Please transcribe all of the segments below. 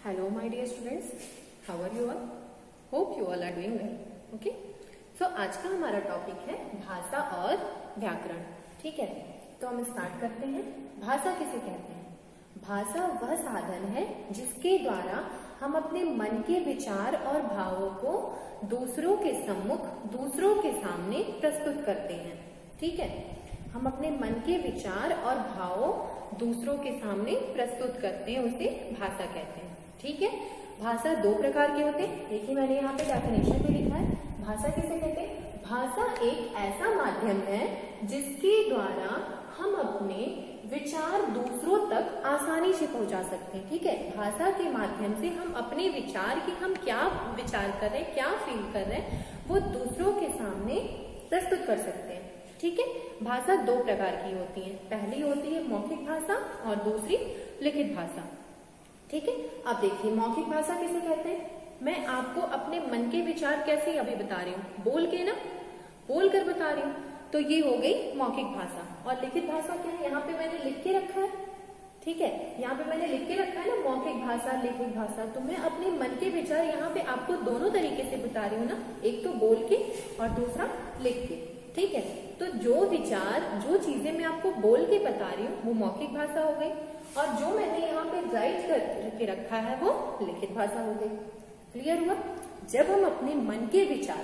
Hello my dear students, how are you all? Hope you all are doing well. Okay? So आज का हमारा topic है भाषा और व्याकरण. ठीक है, तो हम स्टार्ट करते हैं. भाषा किसे कहते हैं? भाषा वह साधन है जिसके द्वारा हम अपने मन के विचार और भावों को दूसरों के सम्मुख, दूसरों के सामने प्रस्तुत करते हैं. ठीक है, हम अपने मन के विचार और भावों दूसरों के सामने प्रस्तुत करते हैं, उसे भाषा कहते हैं. ठीक है, भाषा दो प्रकार के होते हैं. देखिए मैंने यहाँ पे डेफिनेशन में लिखा है. भाषा किसे कहते हैं? भाषा एक ऐसा माध्यम है जिसके द्वारा हम अपने विचार दूसरों तक आसानी से पहुंचा सकते हैं. ठीक है, भाषा के माध्यम से हम अपने विचार की, हम क्या विचार कर रहे हैं, क्या फील कर रहे हैं, वो दूसरों के सामने प्रस्तुत कर सकते हैं. ठीक है, भाषा दो प्रकार की होती है. पहली होती है मौखिक भाषा और दूसरी लिखित भाषा. ठीक है, अब देखिए मौखिक भाषा किसे कहते हैं? मैं आपको अपने मन के विचार कैसे अभी बता रही हूँ, बोल के ना, बोल कर बता रही हूँ, तो ये हो गई मौखिक भाषा. और लिखित भाषा क्या है? यहाँ पे मैंने लिख के रखा है. ठीक है, यहाँ पे मैंने लिख के रखा है ना, मौखिक भाषा, लिखित भाषा. तो मैं अपने मन के विचार यहाँ पे आपको दोनों तरीके से बता रही हूँ ना, एक तो बोल के और दूसरा लिख के. ठीक है, तो जो विचार, जो चीजें मैं आपको बोल के बता रही हूँ वो मौखिक भाषा हो गई, और जो मैंने यहाँ पे राइट करके रखा है वो लिखित भाषा हो गई. क्लियर हुआ? जब हम अपने मन के विचार,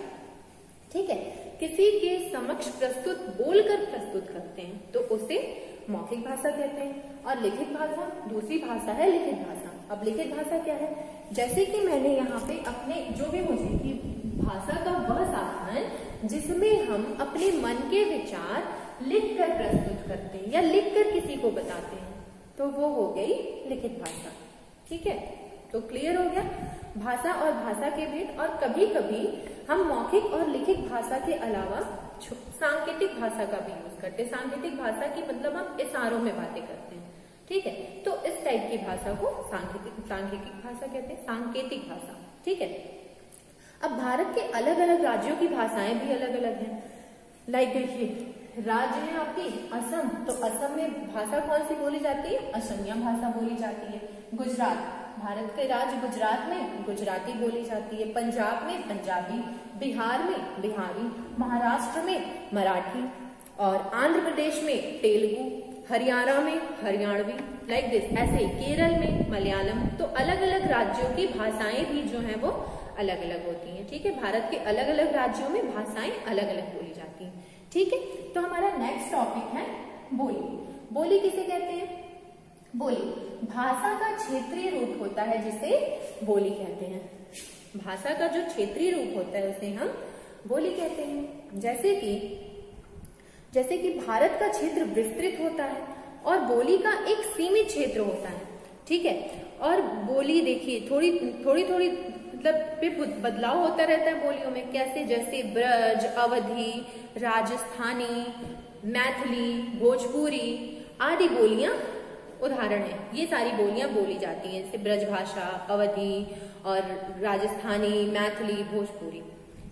ठीक है, किसी के समक्ष प्रस्तुत, बोलकर प्रस्तुत करते हैं तो उसे मौखिक भाषा कहते हैं. और लिखित भाषा, दूसरी भाषा है लिखित भाषा. अब लिखित भाषा क्या है? जैसे कि मैंने यहाँ पे अपने जो भी मुझे की भाषा का वह साधन जिसमें हम अपने मन के विचार लिख कर प्रस्तुत करते हैं या लिख कर किसी को बताते हैं, तो वो हो गई लिखित भाषा. ठीक है, तो क्लियर हो गया भाषा और भाषा के भेद. और कभी कभी हम मौखिक और लिखित भाषा के अलावा सांकेतिक भाषा का भी यूज करते हैं. सांकेतिक भाषा की मतलब हम इशारों में बातें करते हैं. ठीक है, तो इस टाइप की भाषा को सांकेतिक भाषा कहते हैं, सांकेतिक भाषा. ठीक है, अब भारत के अलग अलग राज्यों की भाषाएं भी अलग अलग हैं. लाइक देखिए, राज्य है आपकी असम, तो असम में भाषा कौन सी बोली जाती है? असमिया भाषा बोली जाती है. गुजरात, भारत के राज्य गुजरात में गुजराती बोली जाती है. पंजाब में पंजाबी, बिहार में बिहारी, महाराष्ट्र में मराठी, और आंध्र प्रदेश में तेलुगु, हरियाणा में हरियाणवी. लाइक दिस, ऐसे केरल में मलयालम. तो अलग अलग राज्यों की भाषाएं भी जो है वो अलग अलग होती हैं. ठीक है, भारत के अलग अलग राज्यों में भाषाएं अलग अलग बोली जाती हैं. ठीक है, तो हमारा नेक्स्ट टॉपिक है बोली. बोली किसे कहते हैं? बोली भाषा का क्षेत्रीय रूप होता है जिसे बोली कहते हैं. भाषा का जो क्षेत्रीय रूप होता है उसे हम बोली कहते हैं. जैसे कि भारत का क्षेत्र विस्तृत होता है और बोली का एक सीमित क्षेत्र होता है. ठीक है, और बोली देखिए थोड़ी मतलब बदलाव होता रहता है बोलियों में. कैसे? जैसे ब्रज, अवधी, राजस्थानी, मैथिली, भोजपुरी आदि बोलियां उदाहरण है. ये सारी बोलियां बोली जाती हैं, जैसे ब्रज भाषा, अवधी और राजस्थानी, मैथिली, भोजपुरी,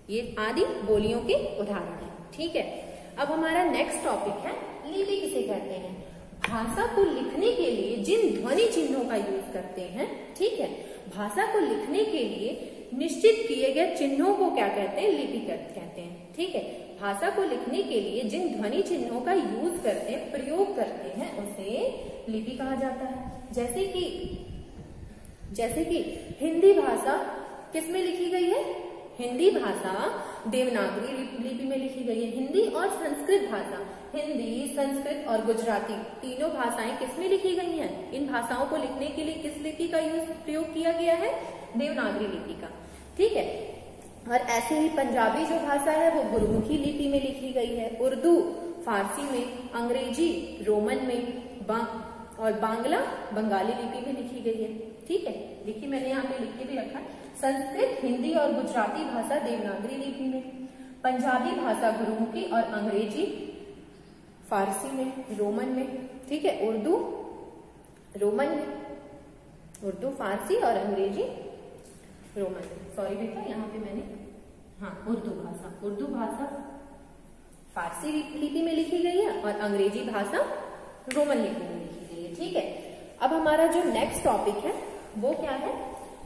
ये आदि बोलियों के उदाहरण है. ठीक है, अब हमारा नेक्स्ट टॉपिक है लिपि किसे कहते हैं? भाषा को लिखने के लिए जिन ध्वनि चिन्हों का यूज करते हैं. ठीक है, भाषा को लिखने के लिए निश्चित किए गए चिन्हों को क्या कहते हैं? लिपि कहते हैं. ठीक है, भाषा को लिखने के लिए जिन ध्वनि चिन्हों का यूज करते हैं, प्रयोग करते हैं, उसे लिपि कहा जाता है. जैसे कि हिंदी भाषा किस में लिखी गई है? हिंदी भाषा देवनागरी लिपि में लिखी गई है. हिंदी और संस्कृत भाषा, हिंदी, संस्कृत और गुजराती तीनों भाषाएं किस में लिखी गई हैं? इन भाषाओं को लिखने के लिए किस लिपि का प्रयोग किया गया है? देवनागरी लिपि का. ठीक है, और ऐसे ही पंजाबी जो भाषा है वो गुरुमुखी लिपि में लिखी गई है. उर्दू फारसी में, अंग्रेजी रोमन में, और बांग्ला बंगाली लिपि में लिखी गई है. ठीक है, देखिए मैंने यहाँ पे लिख के भी रखा है. संस्कृत, हिंदी और गुजराती भाषा देवनागरी लिपि में, पंजाबी भाषा गुरुमुखी और अंग्रेजी फारसी में, रोमन में. ठीक है, उर्दू रोमन में, उर्दू फारसी और अंग्रेजी रोमन में. सॉरी बेटा, यहाँ पे मैंने उर्दू भाषा फारसी लिपि में लिखी गई है और अंग्रेजी भाषा रोमन लिपि में लिखी गई है. ठीक है, अब हमारा जो नेक्स्ट टॉपिक है वो क्या है?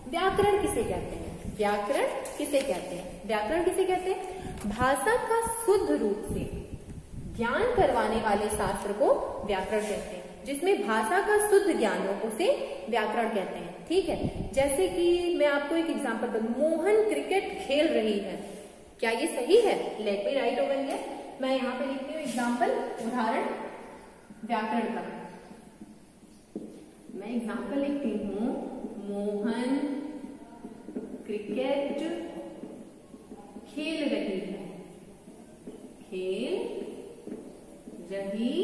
व्याकरण किसे कहते हैं? व्याकरण किसे कहते हैं? व्याकरण किसे कहते हैं? भाषा का शुद्ध रूप से ज्ञान करवाने वाले शास्त्र को व्याकरण कहते हैं। जिसमें भाषा का शुद्ध ज्ञान हो उसे व्याकरण कहते हैं। ठीक है, जैसे कि मैं आपको एक एग्जांपल दूं, मोहन क्रिकेट खेल रही है, क्या ये सही है? Let me right over here. मैं यहाँ पे लिखती हूँ एग्जाम्पल, उदाहरण व्याकरण का। मैं एग्जाम्पल लिखती हूँ, मोहन क्रिकेट खेल रही है, खेल रही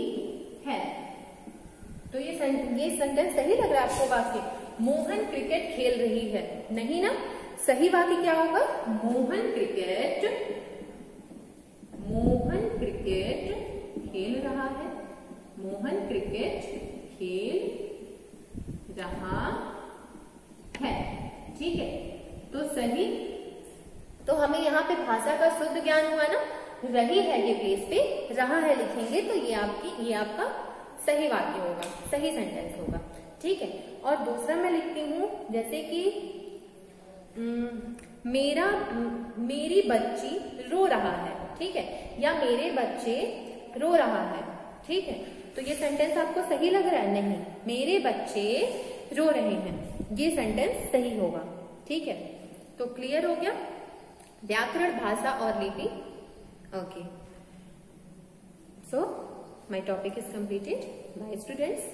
है। तो ये सेंटेंस सही लग रहा है आपको? वाक्य मोहन क्रिकेट खेल रही है, नहीं ना? सही वाक्य क्या होगा? मोहन क्रिकेट खेल रहा है, मोहन क्रिकेट खेल रहा है। ठीक है, तो सही। तो हमें यहाँ पे भाषा का शुद्ध ज्ञान हुआ ना, रही है ये प्लेस पे, रहा है लिखेंगे तो ये आपका सही वाक्य होगा, सही सेंटेंस होगा। ठीक है, और दूसरा मैं लिखती हूँ, जैसे कि मेरी बच्ची रो रहा है। ठीक है, या मेरे बच्चे रो रहा है। ठीक है, तो ये सेंटेंस आपको सही लग रहा है? नहीं, मेरे बच्चे रो रहे हैं, ये सेंटेंस सही होगा। ठीक है, तो क्लियर हो गया व्याकरण, भाषा और लिपि। Okay, so my topic is completed. Bye students.